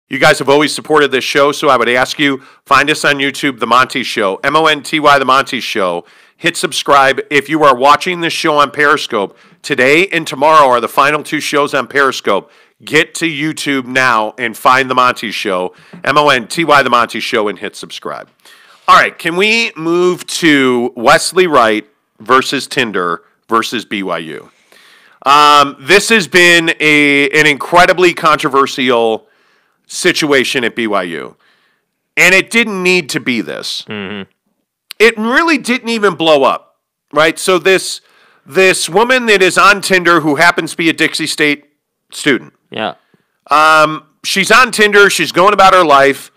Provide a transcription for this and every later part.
You guys have always supported this show, so I would ask you, find us on YouTube, The Monty Show, M-O-N-T-Y, The Monty Show. Hit subscribe. If you are watching this show on Periscope, today and tomorrow are the final 2 shows on Periscope. Get to YouTube now and find The Monty Show, M-O-N-T-Y, The Monty Show, and hit subscribe. All right, can we move to Wesley Wright versus Tinder versus BYU? This has been an incredibly controversial situation at BYU, and it didn't need to be this. Mm-hmm. It really didn't even blow up, right? So this woman that is on Tinder who happens to be a Dixie State student. Yeah. She's on Tinder. She's going about her life.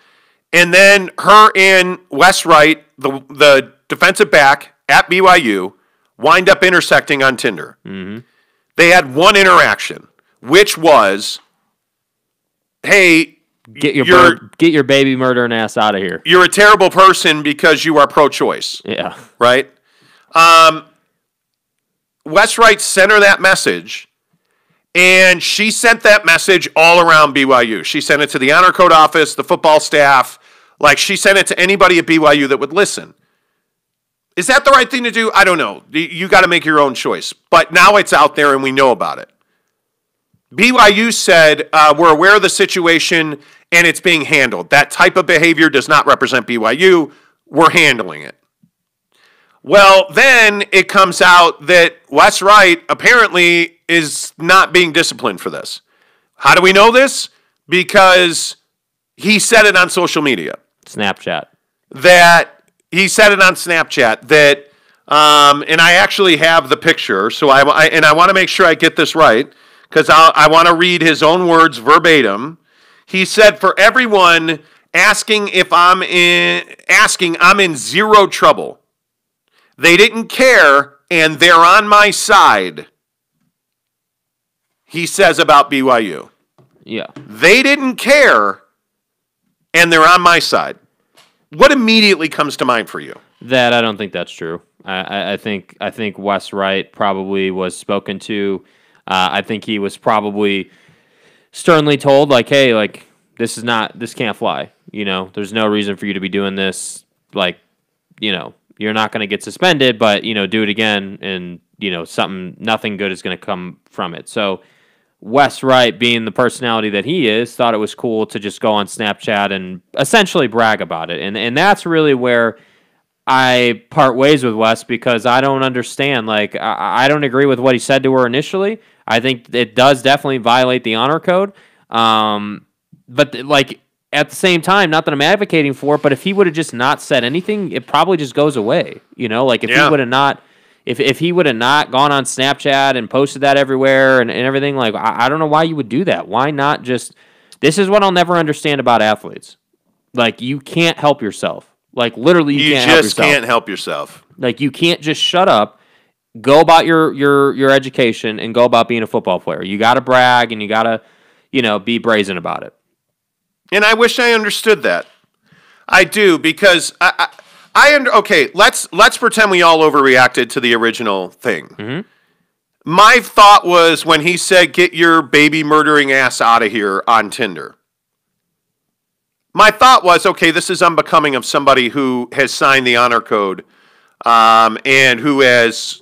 And then her and Wes Wright, the defensive back at BYU, wind up intersecting on Tinder. Mm-hmm. They had one interaction, which was, hey, get your baby murdering ass out of here. You're a terrible person because you are pro-choice. Yeah. Right? Wes Wright sent her that message, and she sent that message all around BYU. She sent it to the honor code office, the football staff. Like, she sent it to anybody at BYU that would listen. Is that the right thing to do? I don't know. You got to make your own choice. But now it's out there, and we know about it. BYU said, we're aware of the situation, and it's being handled. That type of behavior does not represent BYU. We're handling it. Well, then it comes out that Wes Wright apparently is not being disciplined for this. How do we know this? Because he said it on social media. Snapchat. He said it on Snapchat that, and I actually have the picture, so I want to make sure I get this right, because I want to read his own words verbatim. He said, for everyone asking I'm in zero trouble. They didn't care, and they're on my side, he says about BYU. Yeah. They didn't care, and they're on my side. What immediately comes to mind for you? That I don't think that's true. I think Wes Wright probably was spoken to. I think he was probably sternly told, like, hey, like, this can't fly. You know, there's no reason for you to be doing this. Like, you know, you're not going to get suspended, but, you know, do it again, and, you know, nothing good is going to come from it. So Wes Wright, being the personality that he is, thought it was cool to just go on Snapchat and essentially brag about it. And that's really where I part ways with Wes, because I don't understand. Like, I don't agree with what he said to her initially. I think it does definitely violate the honor code. But, like, at the same time, not that I'm advocating for it, but if he would have just not said anything, it probably just goes away. You know, like, if he would have not... If he would have not gone on Snapchat and posted that everywhere and everything, like, I don't know why you would do that. Why not just... This is what I'll never understand about athletes. Like, you can't help yourself. Like, literally, you can't help yourself. You just can't help yourself. Like, you can't just shut up, go about your education, and go about being a football player. You got to brag, and you got to, you know, be brazen about it. And I wish I understood that. I do, because... Okay, let's pretend we all overreacted to the original thing. Mm-hmm. My thought was when he said, get your baby murdering ass out of here on Tinder. My thought was, okay, this is unbecoming of somebody who has signed the honor code and who has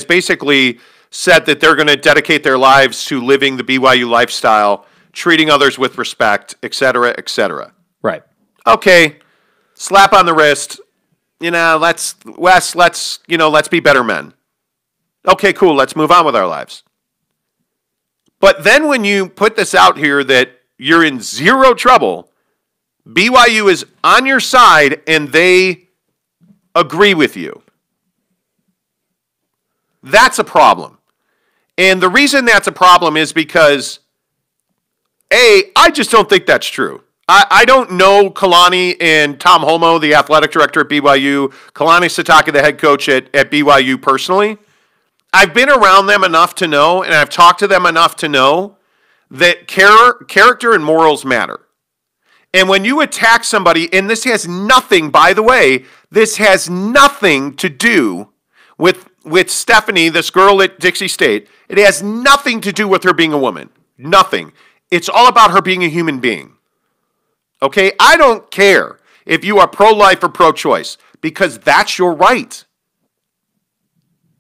basically said that they're going to dedicate their lives to living the BYU lifestyle, treating others with respect, et cetera, et cetera. Right. Okay. Slap on the wrist, you know, let's be better men. Okay, cool, let's move on with our lives. But then when you put this out here that you're in zero trouble, BYU is on your side and they agree with you. That's a problem. And the reason that's a problem is because, I just don't think that's true. I don't know Kalani and Tom Holmoe, the athletic director at BYU, Kalani Sitake, the head coach at BYU personally. I've been around them enough to know, and I've talked to them enough to know that character and morals matter. And when you attack somebody, and this has nothing, by the way, this has nothing to do with Stephanie, this girl at Dixie State. It has nothing to do with her being a woman. Nothing. It's all about her being a human being. Okay? I don't care if you are pro-life or pro-choice, because that's your right.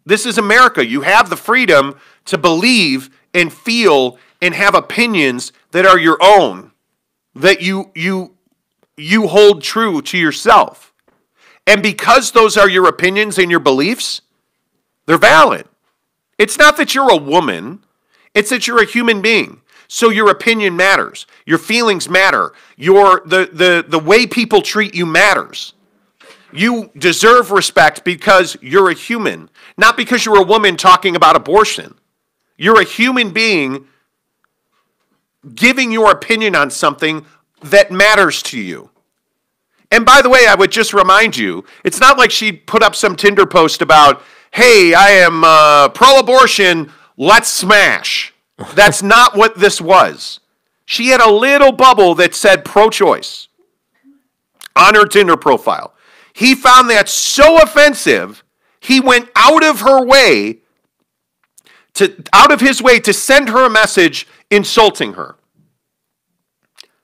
This is America. You have the freedom to believe and feel and have opinions that are your own, that you hold true to yourself. And because those are your opinions and your beliefs, they're valid. It's not that you're a woman, it's that you're a human being. So your opinion matters. Your feelings matter. The way people treat you matters. You deserve respect because you're a human, not because you're a woman talking about abortion. You're a human being giving your opinion on something that matters to you. And by the way, I would just remind you, it's not like she put up some Tinder post about, hey, I am pro-abortion, let's smash. That's not what this was. She had a little bubble that said pro-choice on her Tinder profile. He found that so offensive, he went out of his way to send her a message insulting her.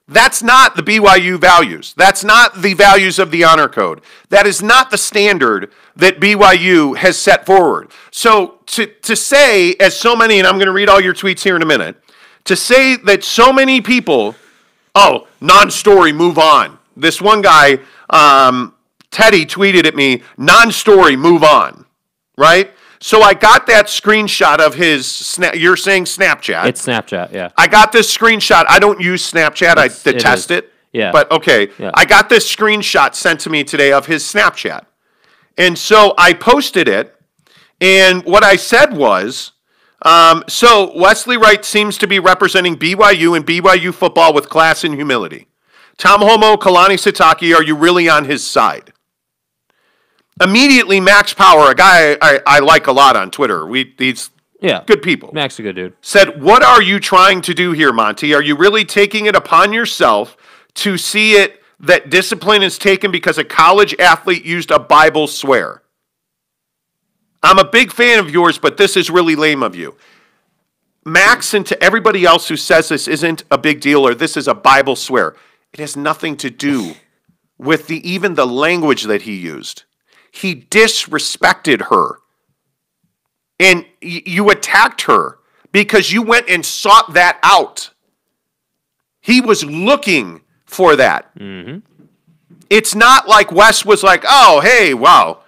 That's not the BYU values. That's not the values of the honor code. That is not the standard that BYU has set forward. So to say, as so many, and I'm going to read all your tweets here in a minute, to say that so many people, oh, non-story, move on. This one guy, Teddy, tweeted at me, non-story, move on, right? So I got that screenshot of his, you're saying Snapchat. It's Snapchat, yeah. I got this screenshot. I don't use Snapchat. I detest it. Yeah. But okay, yeah. I got this screenshot sent to me today of his Snapchat. And so I posted it, and what I said was, so Wesley Wright seems to be representing BYU and BYU football with class and humility. Tom Homo, Kalani Sitake, are you really on his side? Immediately, Max Power, a guy I like a lot on Twitter, he's good people. Max is a good dude. Said, what are you trying to do here, Monty? Are you really taking it upon yourself to see it that discipline is taken because a college athlete used a Bible swear? I'm a big fan of yours, but this is really lame of you. Max, and to everybody else who says this isn't a big deal or this is a Bible swear, it has nothing to do with even the language that he used. He disrespected her. And you attacked her because you went and sought that out. He was looking for that. Mm-hmm. It's not like Wes was like, oh, hey, wow,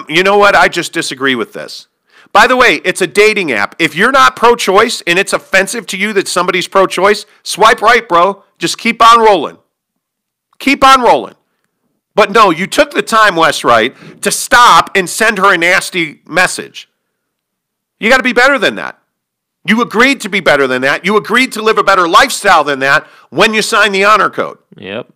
you know what? I just disagree with this. By the way, it's a dating app. If you're not pro-choice and it's offensive to you that somebody's pro-choice, swipe right, bro. Just keep on rolling. Keep on rolling. But no, you took the time, Wes Wright, to stop and send her a nasty message. You got to be better than that. You agreed to be better than that. You agreed to live a better lifestyle than that when you signed the honor code. Yep.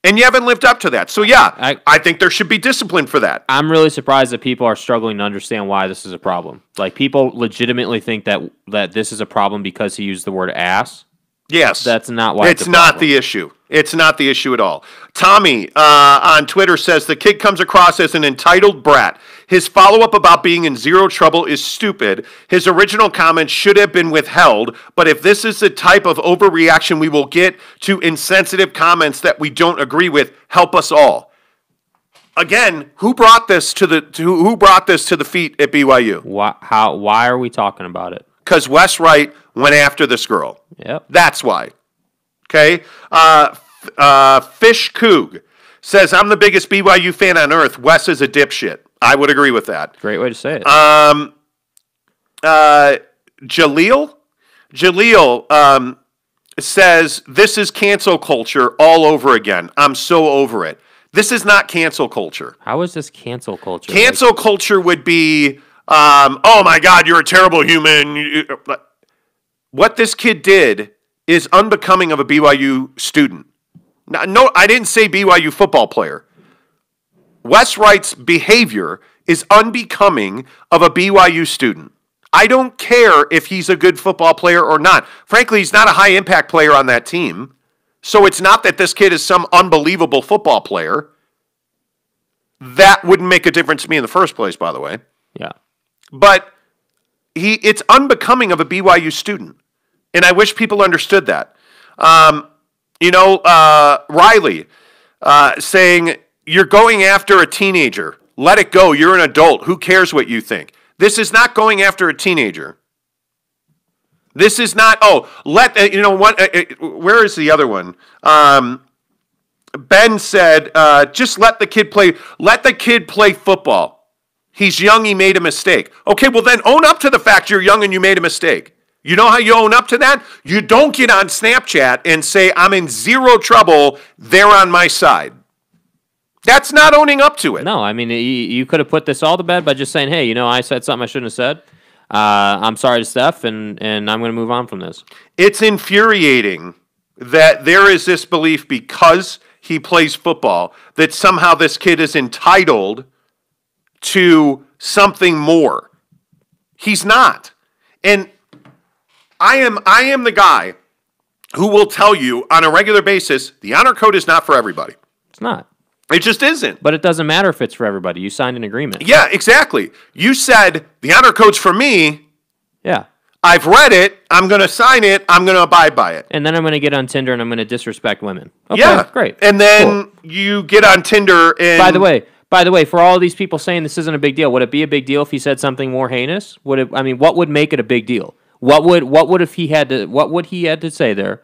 And you haven't lived up to that. So yeah, I think there should be discipline for that. I'm really surprised that people are struggling to understand why this is a problem. Like, people legitimately think that this is a problem because he used the word ass. Yes. That's not why it's not the issue. It's not the issue at all. Tommy on Twitter says, the kid comes across as an entitled brat. His follow-up about being in zero trouble is stupid. His original comment should have been withheld, but if this is the type of overreaction we will get to insensitive comments that we don't agree with, help us all. Again, who brought this to the feet at BYU? Why are we talking about it? Because Wes Wright went after this girl. Yep. That's why. Okay? Fish Coog says, I'm the biggest BYU fan on earth. Wes is a dipshit. I would agree with that. Great way to say it. Jaleel says, this is cancel culture all over again. I'm so over it. This is not cancel culture. How is this cancel culture? Cancel culture would be, oh my God, you're a terrible human. What this kid did is unbecoming of a BYU student. No, I didn't say BYU football player. Wes Wright's behavior is unbecoming of a BYU student. I don't care if he's a good football player or not. Frankly, he's not a high-impact player on that team. So it's not that this kid is some unbelievable football player. That wouldn't make a difference to me in the first place, by the way. Yeah. But it's unbecoming of a BYU student. And I wish people understood that. Riley saying, you're going after a teenager. Let it go. You're an adult. Who cares what you think? This is not going after a teenager. This is not, where is the other one? Ben said, just let the kid play. Let the kid play football. He's young. He made a mistake. Okay, well then own up to the fact you're young and you made a mistake. You know how you own up to that? You don't get on Snapchat and say, I'm in zero trouble. They're on my side. That's not owning up to it. No, I mean, you could have put this all to bed by just saying, hey, I said something I shouldn't have said. I'm sorry to Steph, and I'm going to move on from this. It's infuriating that there is this belief because he plays football that somehow this kid is entitled to something more. He's not. And I am the guy who will tell you on a regular basis, the honor code is not for everybody. It's not. It just isn't. But it doesn't matter if it's for everybody. You signed an agreement. Yeah, exactly. You said the honor code's for me. Yeah. I've read it. I'm going to sign it. I'm going to abide by it. And then I'm going to get on Tinder and I'm going to disrespect women. Okay, yeah, great. And then you get on Tinder and... By the way, for all these people saying this isn't a big deal, would it be a big deal if he said something more heinous? What would make it a big deal? What would he had to say there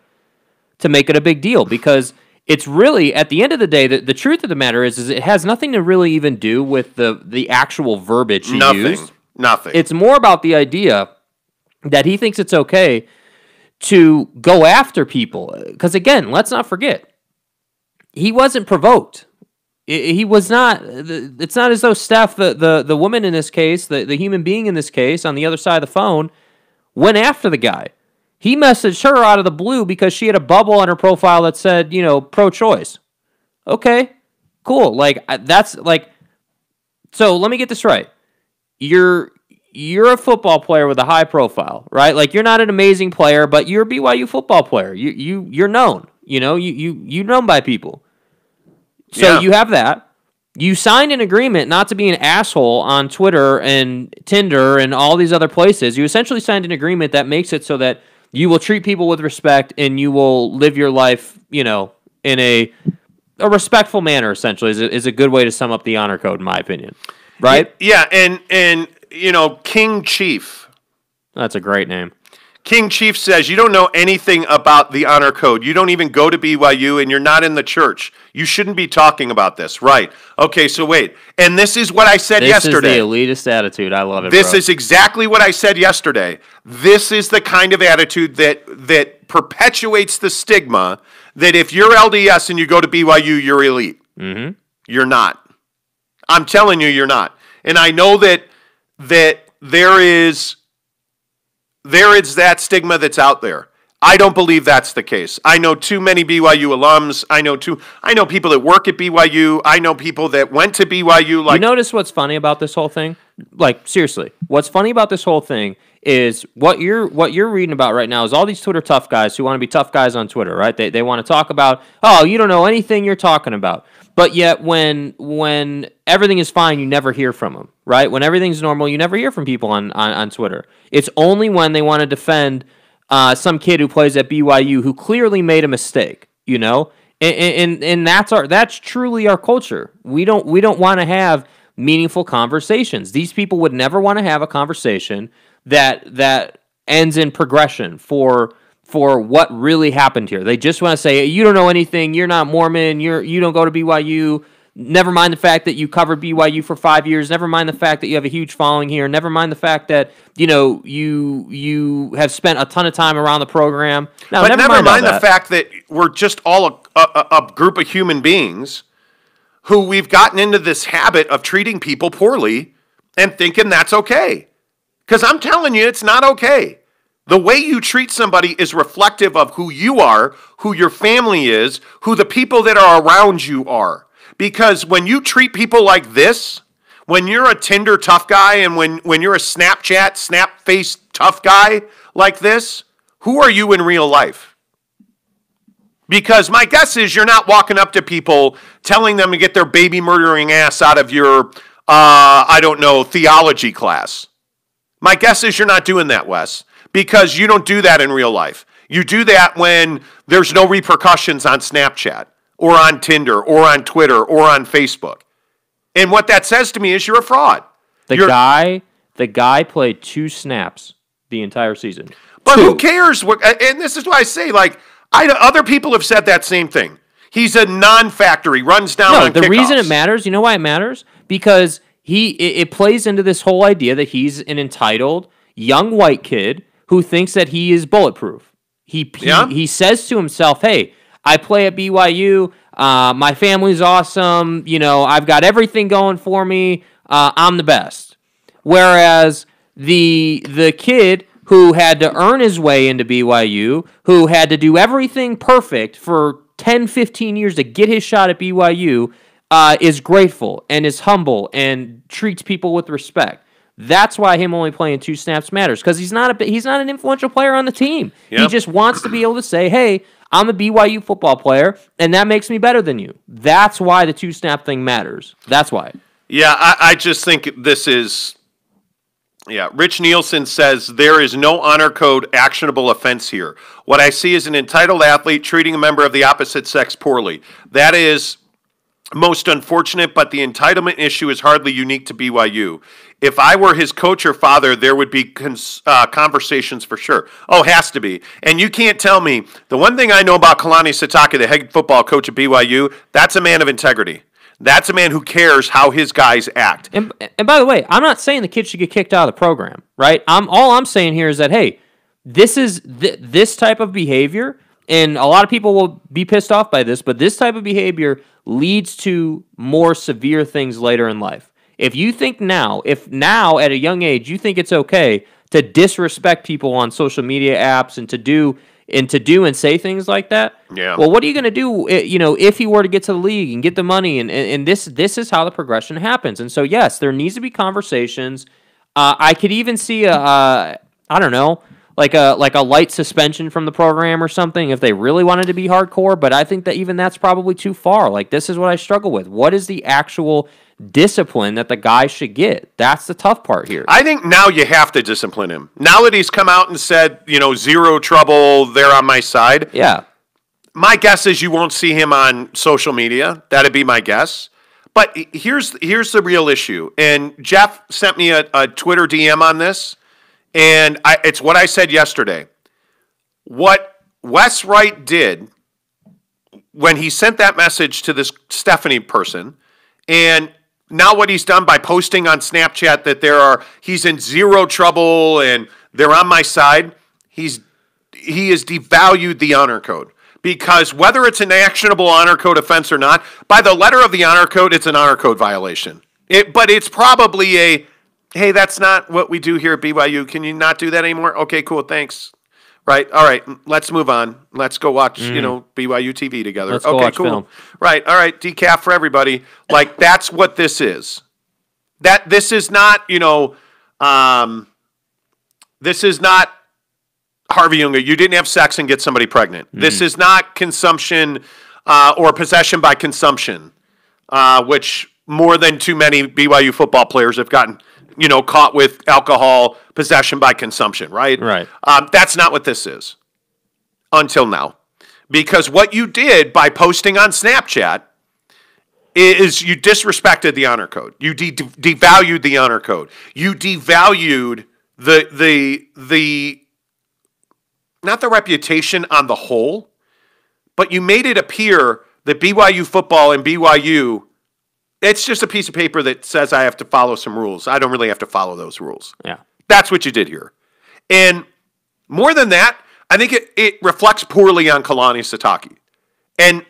to make it a big deal? Because it's really, at the end of the day, the truth of the matter is it has nothing to really even do with the actual verbiage he used. Nothing. It's more about the idea that he thinks it's okay to go after people. Because again, let's not forget, he wasn't provoked. He was not. It's not as though Steph, the woman in this case, the human being in this case, on the other side of the phone, went after the guy. He messaged her out of the blue because she had a bubble on her profile that said, pro-choice. Okay, cool. So let me get this right. You're a football player with a high profile, right? Like, you're not an amazing player, but you're a BYU football player. You're known. You're known by people. So you have that. You signed an agreement not to be an asshole on Twitter and Tinder and all these other places. You essentially signed an agreement that makes it so that you will treat people with respect and you will live your life, in a respectful manner, essentially, is a good way to sum up the honor code, in my opinion. Right? Yeah, and King Chief. That's a great name. King Chief says, you don't know anything about the honor code. You don't even go to BYU, and you're not in the church. You shouldn't be talking about this. Right. Okay, so wait. And this is what I said yesterday. This is the elitist attitude. I love it, This is exactly what I said yesterday. This is the kind of attitude that perpetuates the stigma that if you're LDS and you go to BYU, you're elite. Mm-hmm. You're not. I'm telling you, you're not. And I know that there is that stigma that's out there. I don't believe that's the case. I know too many BYU alums. I know people that work at BYU. I know people that went to BYU. You notice what's funny about this whole thing? Like, seriously, what's funny about this whole thing is what you're reading about right now is all these Twitter tough guys who want to be tough guys on Twitter, right? They want to talk about, oh, you don't know anything you're talking about. But yet when everything is fine, you never hear from them, right? When everything's normal, you never hear from people on Twitter. It's only when they want to defend some kid who plays at BYU who clearly made a mistake, And that's truly our culture. We don't want to have meaningful conversations. These people would never want to have a conversation that ends in progression for what really happened here. They just want to say, you don't know anything, you're not Mormon, you don't go to BYU, never mind the fact that you covered BYU for 5 years, never mind the fact that you have a huge following here, never mind the fact that, you have spent a ton of time around the program. No, but never mind the fact that we're just all a group of human beings who we've gotten into this habit of treating people poorly and thinking that's okay. Because I'm telling you, it's not okay. The way you treat somebody is reflective of who you are, who your family is, who the people that are around you are. Because when you treat people like this, when you're a Tinder tough guy and when you're a Snapchat, snap-faced tough guy like this, who are you in real life? Because my guess is you're not walking up to people telling them to get their baby murdering ass out of your, theology class. My guess is you're not doing that, Wes. because you don't do that in real life. You do that when there's no repercussions on Snapchat or on Tinder or on Twitter or on Facebook. And what that says to me is you're a fraud. The guy played 2 snaps the entire season. But who cares? And this is why I say, like, other people have said that same thing. He's a non-factor. He runs down on kickoffs. The reason it matters, you know why it matters? Because it plays into this whole idea that he's an entitled young white kid who thinks that he is bulletproof. He says to himself, hey, I play at BYU. My family's awesome. You know, I've got everything going for me. I'm the best. Whereas the kid who had to earn his way into BYU, who had to do everything perfect for 10, 15 years to get his shot at BYU, is grateful and is humble and treats people with respect. That's why him only playing 2 snaps matters, because he's not an influential player on the team. Yep. He just wants to be able to say, hey, I'm a BYU football player, and that makes me better than you. That's why the 2-snap thing matters. That's why. Yeah, I just think this is... Yeah, Rich Nielsen says, there is no honor code actionable offense here. What I see is an entitled athlete treating a member of the opposite sex poorly. That is most unfortunate, but the entitlement issue is hardly unique to BYU. If I were his coach or father, there would be conversations for sure. Oh, has to be. And you can't tell me, the one thing I know about Kalani Sitake, the head football coach at BYU, that's a man of integrity. That's a man who cares how his guys act. And by the way, I'm not saying the kid should get kicked out of the program, right? All I'm saying here is that, hey, this is this type of behavior, and a lot of people will be pissed off by this, but this type of behavior leads to more severe things later in life. If now at a young age you think it's okay to disrespect people on social media apps and to do and say things like that, well, what are you going to do, if you were to get to the league and get the money, and this is how the progression happens. And so, yes, there needs to be conversations. I could even see I don't know, like a light suspension from the program or something if they really wanted to be hardcore, but I think that even that's probably too far. Like, this is what I struggle with. What is the actual discipline that the guy should get? That's the tough part here. I think now you have to discipline him. Now that he's come out and said, zero trouble, they're on my side. Yeah. My guess is you won't see him on social media. That'd be my guess. But here's the real issue. And Jeff sent me a Twitter DM on this, and it's what I said yesterday. What Wes Wright did when he sent that message to this Stephanie person, and now what he's done by posting on Snapchat that he's in zero trouble and they're on my side, he has devalued the honor code. Because whether it's an actionable honor code offense or not, by the letter of the honor code, it's an honor code violation. But it's probably hey, that's not what we do here at BYU. Can you not do that anymore? Okay, cool, thanks. Right, all right, let's move on. Let's go watch, BYU TV together. Let's go watch cool. film. Right, all right, decaf for everybody. Like, that's what this is. This is not, this is not Harvey Younger. You didn't have sex and get somebody pregnant. This is not consumption or possession by consumption, which more than too many BYU football players have gotten caught with alcohol possession by consumption, right? Right. That's not what this is until now. Because what you did by posting on Snapchat is you disrespected the honor code. You devalued the honor code. You devalued the not the reputation on the whole, but you made it appear that BYU football and BYU, it's just a piece of paper that says I have to follow some rules. I don't really have to follow those rules. Yeah. That's what you did here. And more than that, I think it reflects poorly on Kalani Sitake. And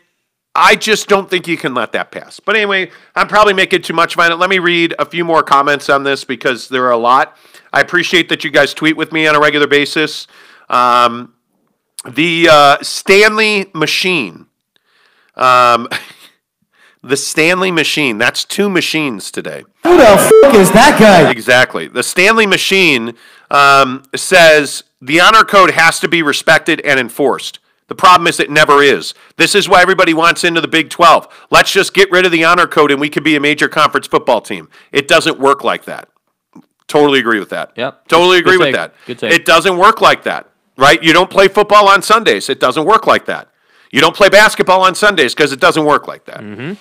I just don't think you can let that pass. But anyway, I'm probably making too much of it. Let me read a few more comments on this because there are a lot. I appreciate that you guys tweet with me on a regular basis. The Stanley Machine. The Stanley Machine. That's 2 machines today. Who the fuck is that guy? Exactly. The Stanley Machine says the honor code has to be respected and enforced. The problem is it never is. This is why everybody wants into the Big 12. Let's just get rid of the honor code and we could be a major conference football team. It doesn't work like that. Totally agree with that. Yep. Totally agree Good with take. that. Good take. It doesn't work like that, right? You don't play football on Sundays. It doesn't work like that. You don't play basketball on Sundays because it doesn't work like that.